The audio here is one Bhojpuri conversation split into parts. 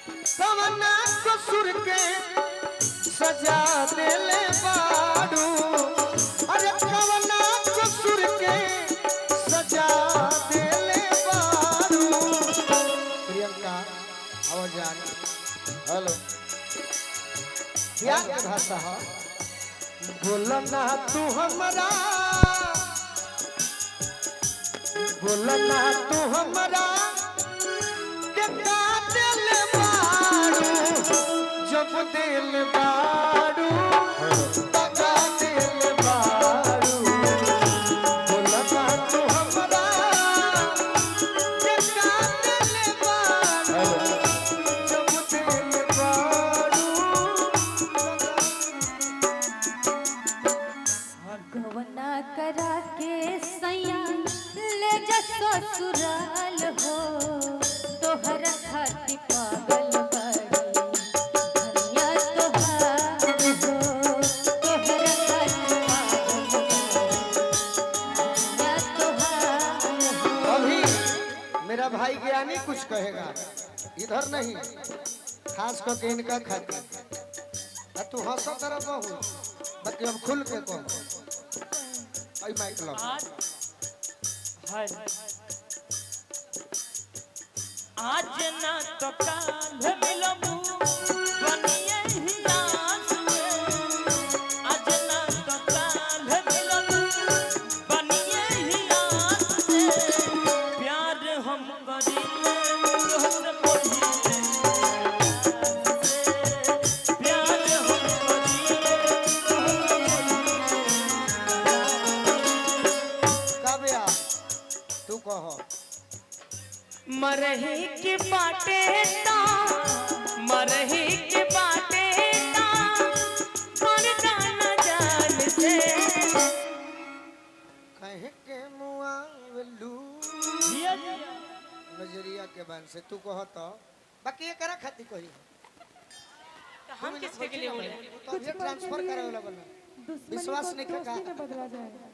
कवना कसूर के सजा देले बाड़ू अरे कवना कसूर के सजा देले बाड़ू प्रियंका आवाज आ हेलो प्यार के भाषा है बोलना तू हमरा बोलना तू हमरा के दिल बाड़ू जब दिल बाड़ू तका दिल बाड़ू बोलना तू हमरा के दिल बाड़ू जब दिल बाड़ू गवना करा के सैया ले जा ससुराल हो तोहर खातिर पागल बड़ी धनिया तोहार हो तोहर खातिर पागल धनिया तोहार हो। अभी मेरा भाई ज्ञानी कुछ कहेगा इधर नहीं खास करके इनका खातिर तू हंस तरफ बहु बाकी हम खुल के कहो आई माइक लो आज ना तो काल मिलबू बनिए ही आस में आज ना तो काल मिलबू बनिए ही आस में प्यार हम करेंगे तोहसे पहिले प्यार हम काव्या तू कहो मरही के बाटे ता मरही के बाटे ता पर जाना जान से कहे के मुआवलू नजरिया के बन से तू कहो तो बाकी ये करा खाती कही हम किसके के लिए बोले तो ये ट्रांसफर करे वाला बना विश्वास नहीं का बदला जाएगा।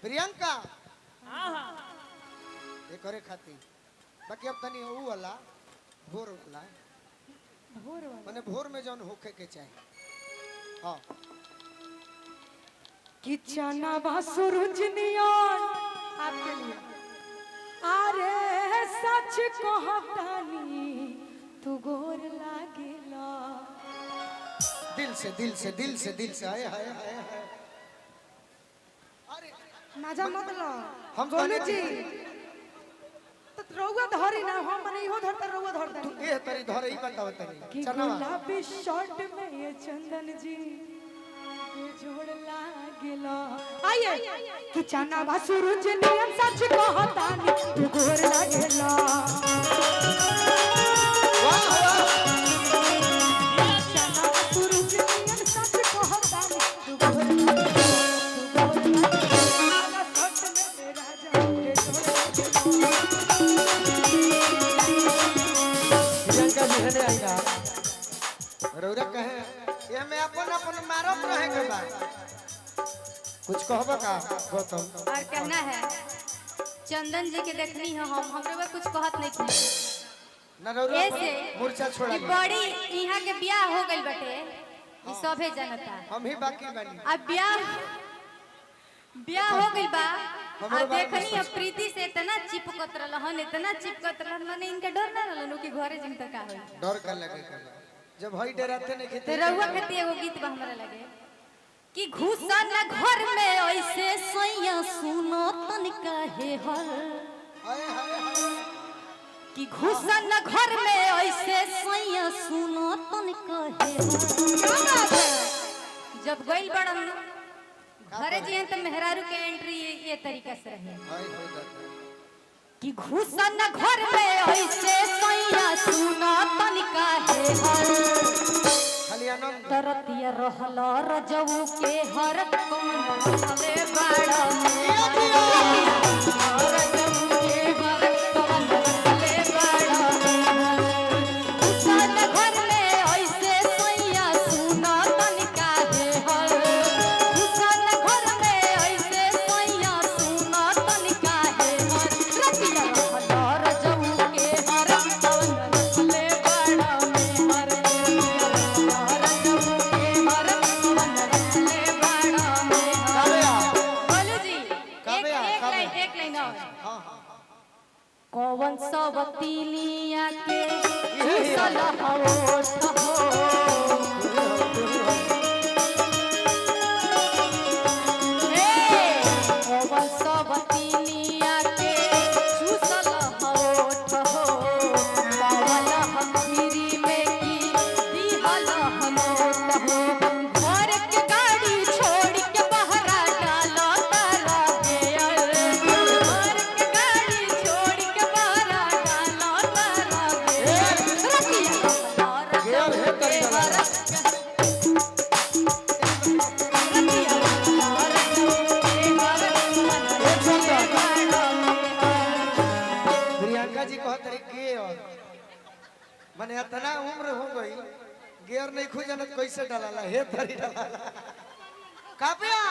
प्रियंका हां हां ये करे खाती बाकी अब तनी ऊ वाला भोर वाला माने भोर में जौन होखे के चाहिए हां कि चना बा सूरज नियन आपके लिए अरे सच कहतानी तू गोर लागेला दिल से दिल से दिल से दिल से हाय हाय हाय हाय अरे मजा मत लो हम गोलू कहने जी तो रउआ धरी ना हम मने इहो धरता रउआ धरता तू ए तरी धरे ही बताव कि तरी चना गुलाबी शर्ट में ये चंदन जी बेजोड़ लागेला आइए कि चना बा सूरज नियन सच कहतानी तू गोर लागेला वाह वाह चना बा सूरज नियन सच कहतानी तू गोर लागेला शर्ट में मेरा जान बेजोड़ प्रियंका जी हने आईगा रौरा कहे ये में अपन अपन मारत रहे के बा कुछ कहबा का गौतम और कहना है चंदन जी के देखनी है हम हमरे में कुछ कहत नहीं थी ना रौरा ऐसे मूर्छा छोड़ा कि बड़ी यहाँ के ब्याह हो गइल बटे ई सभे जनता हम ही बाकी बनी अब ब्याह हो गइल बा हमरो अब बारे में देखनी अब सोच। प्रीति से इतना चिपकत रहलन इतना चिपकत रहलन माने इनके डर ना रहलन कि घरे जिन तक का होई डर कर लगे जब हई डराते नहीं तो खेते रउआ खातिर एगो गीत बा हमरा लगे कि घुसा न घर में ऐसे सैया सुनो तनिका हे हर हाय हाय हाय कि घुसा न घर में ऐसे सैया सुनो तनिका हे हर जब गइल बड़न घरे जिए तो मेहरारू के एंट्री ये तरीका से रहे हाय हाय दादा कि घुसा न घर में ऐसे सैया सुनो तनिका हे हर खाली आनंद तरतिया रहल रजऊ के हर कौन रहले बाड़ा रजऊ के हर कौन रहले बाड़ा उसन घर में ऐसे सैया सुना तनिका हे हर उसन घर में ऐसे सैया सुना तनिका हे हर रतिया रहल रजऊ के हर कौन रहले बाड़ा चूसल होठ हो सबतिनिया के चूसल होठ हो पावल हखीरी में की दिहल हनोट हो घर के गाड़ी छोड़ के बहरा डालो तारा गेयर घर के गाड़ी छोड़ के बहरा डालो तारा गेयर रतिया गेयर है कर चला प्रियंका जी कहत रही गेयर माने इतना उम्र हो गई गेयर नहीं खुजन कैसे डाला हे तरी डाला काव्या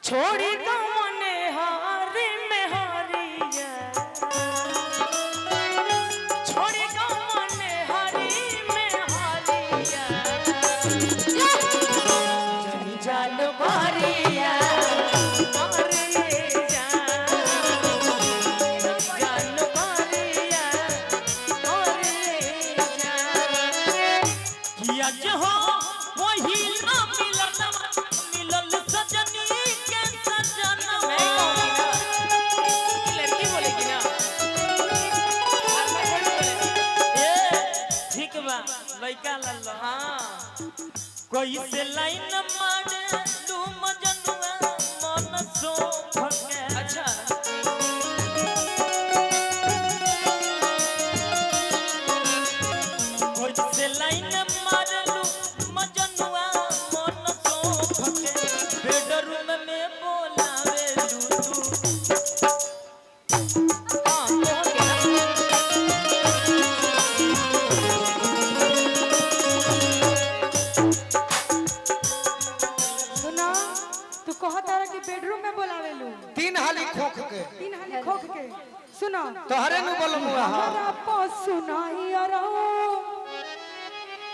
छोड़ी दो मने हारी में हारिया छोड़ी दो मने हारी में हारिया जनी जान भरिया अरे जान भरिया अरे किया जो हो वही ना मिलल सजनी के सजना मैं कहूंगी ना कि लड़की बोलेगी ना और मैं थोड़ी बोलेगी ए ठीक बा लइका लल्ला हां कोई से लाइन मारे तू मजनुआ मन सो भके अच्छा कोई से लाइन मारे लू मजनुआ मन सो भके बेडरूम में बोलावे लू तू हां सुना तू कहत रहा कि बेडरूम में बोलावे लू तीन हाली खोख के तीन हाली खोख के सुना तोहरे नु बोलमुआ हां हमारा पास सुनाई रहो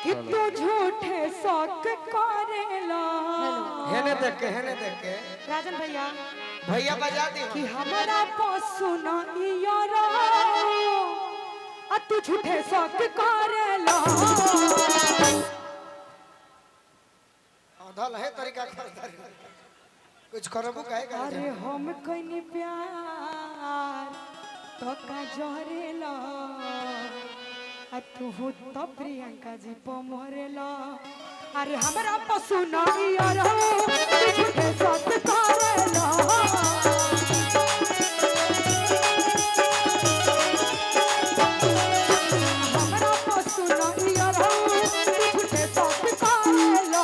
कि तू झूठे शौक करेला हेने देख के राजन भैया भैया बजा दी कि हमारा पास सुनाई रहो आ तू झूठे शौक करेला धल है तरीका कर कुछ करबू काहे कर अरे हम कइनी प्यार तो का जहरेला आ तू तो प्रियंका जी प मरेला अरे हमरा पशु नहीं रहो तू झूठे साथ करेला हमरा पशु नहीं रहो तू झूठे साथ करेला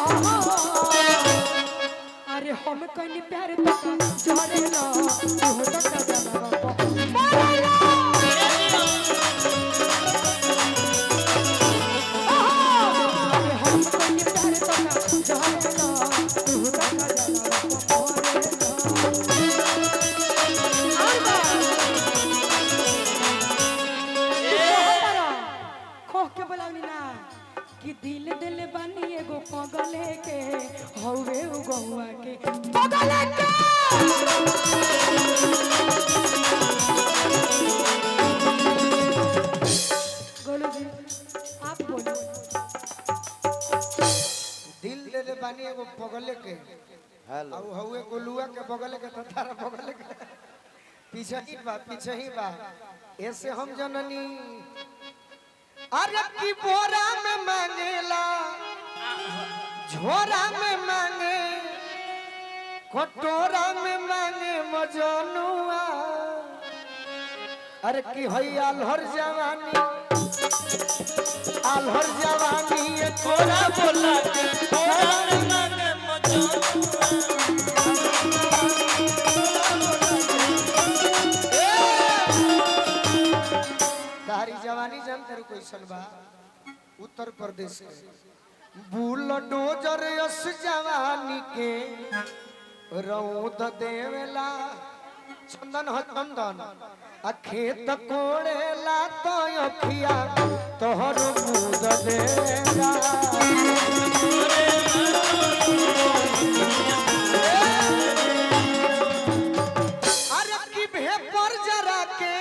अरे हम कइनी प्यार तो का जहरेला तू तो का जहरेला मरेला दिल दिल बनी एगो पगले के हवे उ गौआ के पगले के गोलू जी आप बोलो दिल दे दे बानी एगो पगले के हेलो और हउए गोलुआ के बगले के तारा बगले के पीछे ही बा ऐसे हम जननी अरे की बोरा में मांगेला झोरा में मांगे कटोरा में मांगे मजनुआ अरे की हई आल्हर जवानी ये तोरा बोला के तोरा में मांगे तारी जवानी जान तेरे कोई सलवा उत्तर प्रदेश के बुलडोजर यस जवानी के रौद देवेला चंदन ह चंदन आ खेत कोड़ेला तो अखिया तोहर बूद देगा अरे की भेपर जरा के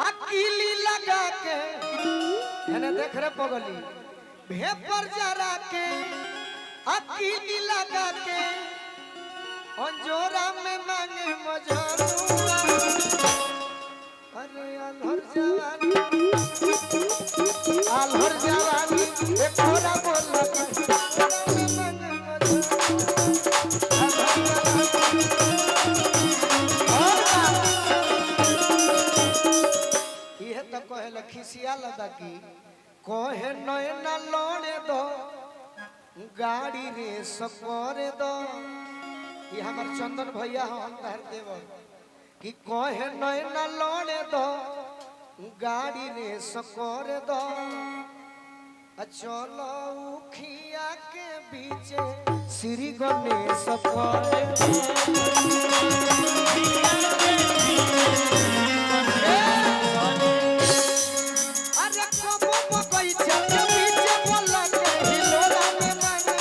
अकीली लगा के हेने देख रे पगली भेपर जरा के अकीली लगा के अंजोरा में मांगे मजनुआ अरे अलहर जवानी एक थोड़ा बोल ये तो कहे खिसिया लगा की कहे नैना लौड़े दो गाड़ी रे सकोरे दो ये हमार चंदन भैया हम तहर देवर कि कहे नैना लौड़े दो गाड़ी रे सकोरे दो चलो उखिया के बीचे श्री गणेश सकोरे अरे कबो कोई चल के बीचे बोला के हिलोरा में मांगे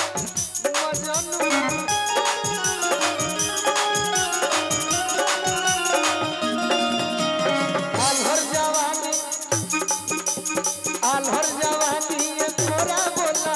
मजनुआ अलहर जवानी ये तोरा बोला